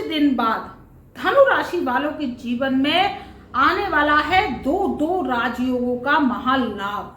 दिन बाद धनु राशि वालों के जीवन में आने वाला है दो राजयोगों का महालाभ।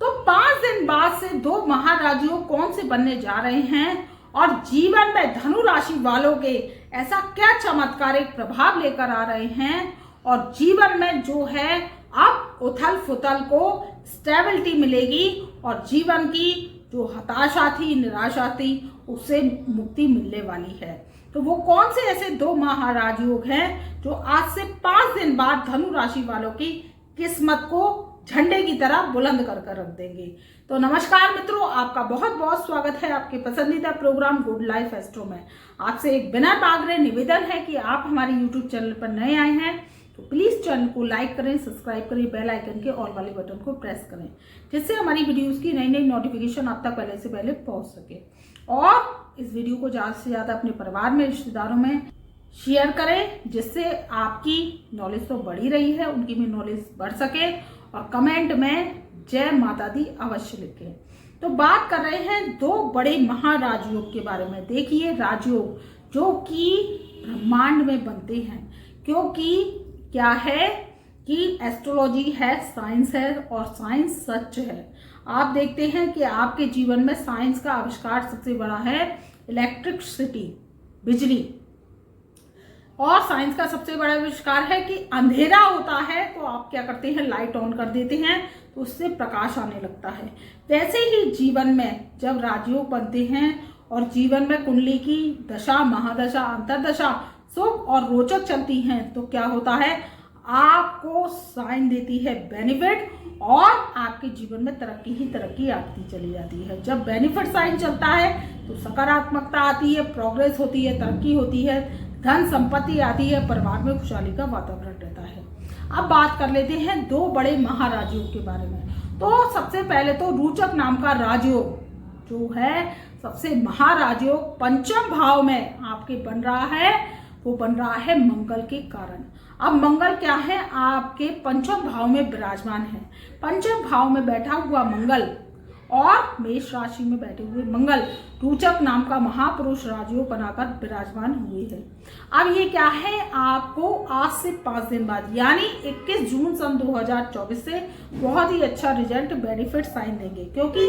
तो 5 दिन बाद से 2 महाराजयोग कौन से बनने जा रहे हैं और जीवन में धनु राशि वालों के ऐसा क्या चमत्कारिक प्रभाव लेकर आ रहे हैं और जीवन में जो है अब उथल फुथल को स्टेबिलिटी मिलेगी और जीवन की जो हताशा थी, निराशा थी, उससे मुक्ति मिलने वाली है। तो वो कौन से ऐसे 2 महाराजयोग हैं जो आज से 5 दिन बाद धनु राशि वालों की किस्मत को झंडे की तरह बुलंद कर रख देंगे। तो नमस्कार मित्रों, आपका बहुत बहुत स्वागत है आपके पसंदीदा प्रोग्राम गुड लाइफ एस्ट्रो में। आपसे एक बिना मांगे निवेदन है कि आप हमारे यूट्यूब चैनल पर नए आए हैं तो प्लीज चैनल को लाइक करें, सब्सक्राइब करें, बेल आइकन के ऑल वाले बटन को प्रेस करें, जिससे हमारी वीडियोस की नई नई नोटिफिकेशन आप तक पहले से पहले पहुंच सके। और इस वीडियो को ज़्यादा से ज़्यादा अपने परिवार में, रिश्तेदारों में शेयर करें, जिससे आपकी नॉलेज तो बढ़ी रही है, उनकी भी नॉलेज बढ़ सके। और कमेंट में जय माता दी अवश्य लिखें। तो बात कर रहे हैं 2 बड़े महाराजयोग के बारे में। देखिए, राजयोग जो कि ब्रह्मांड में बनते हैं, क्योंकि क्या है कि एस्ट्रोलॉजी है, साइंस है और साइंस सच है। आप देखते हैं कि आपके जीवन में साइंस का आविष्कार सबसे बड़ा है इलेक्ट्रिसिटी, बिजली। और साइंस का सबसे बड़ा आविष्कार है कि अंधेरा होता है तो आप क्या करते हैं, लाइट ऑन कर देते हैं तो उससे प्रकाश आने लगता है। वैसे ही जीवन में जब राजयोग बनते हैं और जीवन में कुंडली की दशा, महादशा, अंतरदशा शुभ और रोचक चलती हैं तो क्या होता है, आपको साइन देती है बेनिफिट और आपके जीवन में तरक्की ही तरक्की आती चली जाती है। जब बेनिफिट साइन चलता है तो सकारात्मकता आती है, प्रोग्रेस होती है, तरक्की होती है, धन संपत्ति आती है, परिवार में खुशहाली का वातावरण रहता है। अब बात कर लेते हैं 2 बड़े महाराजयोग के बारे में। तो सबसे पहले तो रोचक नाम का राजयोग जो है सबसे महाराजयोग पंचम भाव में आपके बन रहा है, वो बन रहा है मंगल के कारण। अब मंगल क्या है, आपके पंचम भाव में विराजमान है। पंचम भाव में बैठा हुआ मंगल और मेष राशि में बैठे हुए मंगल रोचक नाम का महापुरुष राजयोग बनाकर विराजमान हुए हैं। अब ये क्या है, आपको आज से 5 दिन बाद यानी 21 जून सन 2024 से बहुत ही अच्छा रिजल्ट, बेनिफिट साइन देंगे, क्योंकि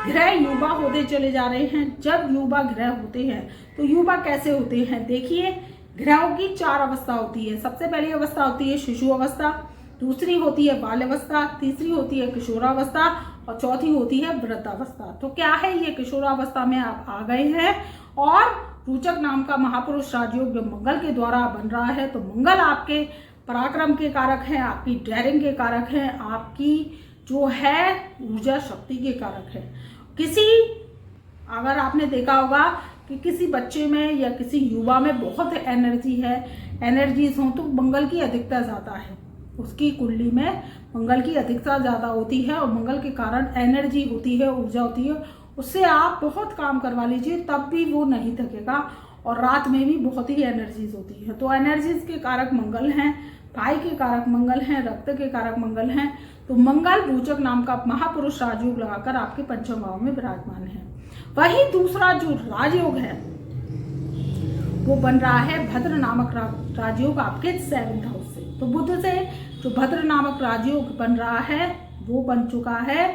ग्रह युवा होते चले जा रहे हैं। जब युवा ग्रह होते हैं तो युवा कैसे होते हैं, देखिए ग्रहों की 4 अवस्था होती है। सबसे पहली अवस्था होती है शिशु अवस्था, दूसरी होती है बाल अवस्था, तीसरी होती है किशोरावस्था और चौथी होती है वृद्धावस्था। तो क्या है, ये किशोरावस्था में आप आ गए हैं और रोचक नाम का महापुरुष राजयोग जो मंगल के द्वारा बन रहा है, तो मंगल आपके पराक्रम के कारक हैं, आपकी डेयरिंग के कारक हैं, आपकी जो है ऊर्जा शक्ति के कारक है। अगर आपने देखा होगा कि किसी बच्चे में या किसी युवा में बहुत एनर्जी है, एनर्जीज हो, तो मंगल की अधिकता ज़्यादा है, उसकी कुंडली में मंगल की अधिकता ज़्यादा होती है और मंगल के कारण एनर्जी होती है, ऊर्जा होती है। उससे आप बहुत काम करवा लीजिए तब भी वो नहीं थकेगा और रात में भी बहुत ही एनर्जीज होती है। तो एनर्जीज के कारक मंगल हैं, भाई के कारक मंगल हैं, रक्त के कारक मंगल हैं। तो मंगल रोचक नाम का महापुरुष राजयोग लगाकर आपके पंचम भाव में विराजमान है। वही दूसरा जो राजयोग है वो बन रहा है भद्र नामक राजयोग आपके 7th हाउस से। तो बुध से जो भद्र नामक राजयोग बन रहा है वो बन चुका है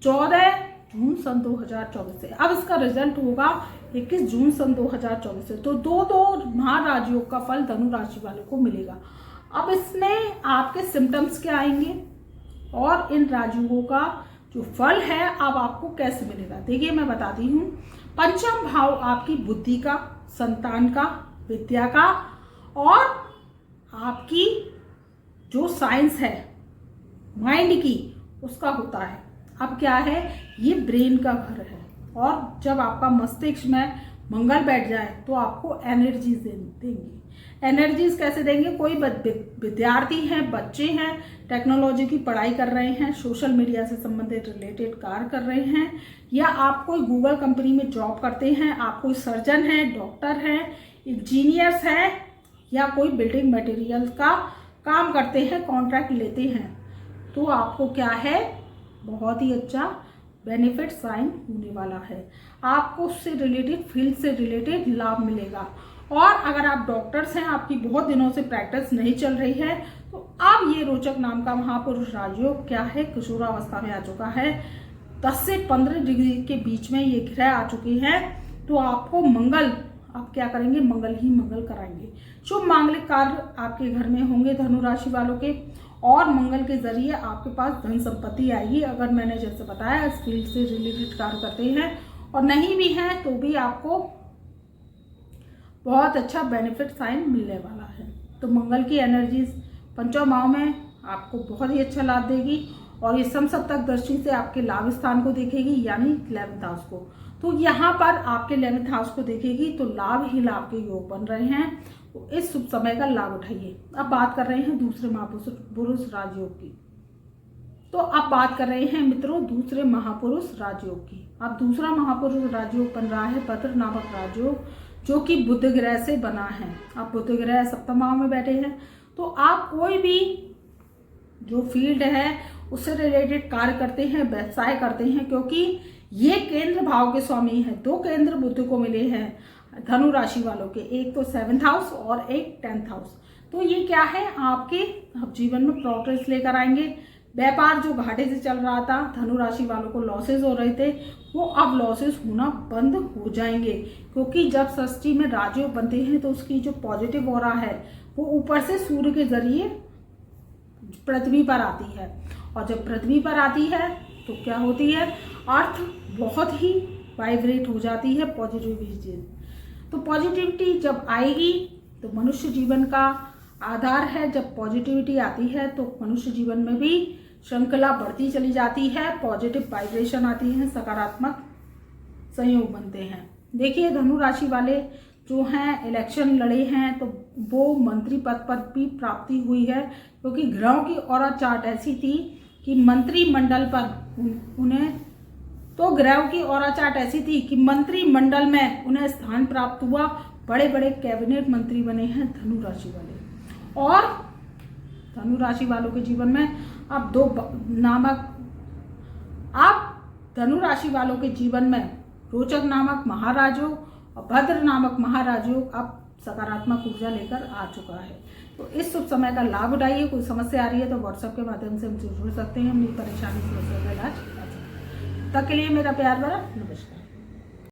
14 जून सन 2024 से। अब इसका रिजल्ट होगा 21 जून सन 2024 से। तो 2 महाराजयोग का फल धनु राशि वालों को मिलेगा। अब इसमें आपके सिम्टम्स क्या आएंगे और इन राजयोगों का जो फल है अब आपको कैसे मिलेगा, देखिए मैं बताती हूँ। पंचम भाव आपकी बुद्धि का, संतान का, विद्या का और आपकी जो साइंस है माइंड की, उसका होता है। अब क्या है, ये ब्रेन का घर है और जब आपका मस्तिष्क में मंगल बैठ जाए तो आपको एनर्जीज देंगे। एनर्जीज कैसे देंगे, कोई विद्यार्थी हैं, बच्चे हैं, टेक्नोलॉजी की पढ़ाई कर रहे हैं, सोशल मीडिया से संबंधित रिलेटेड कार्य कर रहे हैं, या आप कोई गूगल कंपनी में जॉब करते हैं, आप कोई सर्जन हैं, डॉक्टर हैं, इंजीनियर्स हैं, या कोई बिल्डिंग मटेरियल का काम करते हैं, कॉन्ट्रैक्ट लेते हैं, तो आपको क्या है, बहुत ही अच्छा बेनिफिट साइन होने वाला है। आपको उससे रिलेटेड, फील्ड से रिलेटेड लाभ मिलेगा और अगर आप डॉक्टर्स हैं, आपकी बहुत दिनों से प्रैक्टिस नहीं चल रही है, तो अब ये रोचक नाम का महापुरुष राजयोग क्या है, किशोरावस्था में आ चुका है। 10 से 15 डिग्री के बीच में ये ग्रह आ चुकी है। तो आपको मंगल, आप क्या करेंगे, मंगल ही मंगल कराएंगे। शुभ मांगलिक कार्य आपके घर में होंगे धनु राशि वालों के, और मंगल के जरिए आपके पास धन संपत्ति आएगी। अगर मैंने जैसे बताया इस फील्ड से रिलेटेड कार्य करते हैं और नहीं भी हैं तो भी आपको बहुत अच्छा बेनिफिट साइन मिलने वाला है। तो मंगल की एनर्जीज पंचम भाव में आपको बहुत ही अच्छा लाभ देगी और ये समसप्तक दृष्टि से आपके लाभ स्थान को देखेगी, यानी 11th हाउस को। तो यहाँ पर आपके 11th हाउस को देखेगी तो लाभ ही लाभ के योग बन रहे हैं। तो इस शुभ समय का लाभ उठाइए। अब बात कर रहे हैं दूसरे महापुरुष राजयोग की। तो अब बात कर रहे हैं मित्रों दूसरे महापुरुष राजयोग की। अब दूसरा महापुरुष राजयोग बन रहा है भद्र नामक राजयोग, जो कि बुध ग्रह से बना है। अब बुध ग्रह सप्तम भाव में बैठे हैं। तो आप कोई भी जो फील्ड है उससे रिलेटेड कार्य करते हैं, व्यवसाय करते हैं, क्योंकि ये केंद्र भाव के स्वामी हैं। 2 केंद्र बुध को मिले हैं धनु राशि वालों के, एक तो 7th हाउस और एक 10th हाउस। तो ये क्या है, आपके अब जीवन में प्रोग्रेस लेकर आएंगे। व्यापार जो घाटे से चल रहा था, धनु राशि वालों को लॉसेस हो रहे थे, वो अब लॉसेस होना बंद हो जाएंगे, क्योंकि जब षष्ठी में राजयोग बनते हैं तो उसकी जो पॉजिटिव ऑरा है वो ऊपर से सूर्य के जरिए पृथ्वी पर आती है। और जब पृथ्वी पर आती है तो क्या होती है, अर्थ बहुत ही वाइब्रेट हो जाती है पॉजिटिविटी। तो पॉजिटिविटी जब आएगी तो मनुष्य जीवन का आधार है। जब पॉजिटिविटी आती है तो मनुष्य जीवन में भी श्रृंखला बढ़ती चली जाती है, पॉजिटिव वाइब्रेशन आती है, सकारात्मक संयोग बनते हैं। देखिए धनु राशि वाले जो हैं इलेक्शन लड़े हैं तो वो मंत्री पद पर भी प्राप्ति हुई है, क्योंकि ग्रहों की ऑरा चार्ट ऐसी थी कि मंत्रिमंडल पर उन्हें, तो ग्रहों की ऑरा चार्ट ऐसी थी कि मंत्रिमंडल में उन्हें स्थान प्राप्त हुआ। बड़े बड़े कैबिनेट मंत्री बने हैं धनु राशि वाले। और धनु राशि वालों के जीवन में अब धनु राशि वालों के जीवन में रोचक नामक महाराजयोग और भद्र नामक महाराजयोग अब सकारात्मक ऊर्जा लेकर आ चुका है। तो इस शुभ समय का लाभ उठाइए। कोई समस्या आ रही है तो व्हाट्सएप के माध्यम से हमसे जुड़ सकते हैं, अपनी परेशानी समस्या का इलाज कर सकते हैं। तब के लिए मेरा प्यार भरा नमस्कार।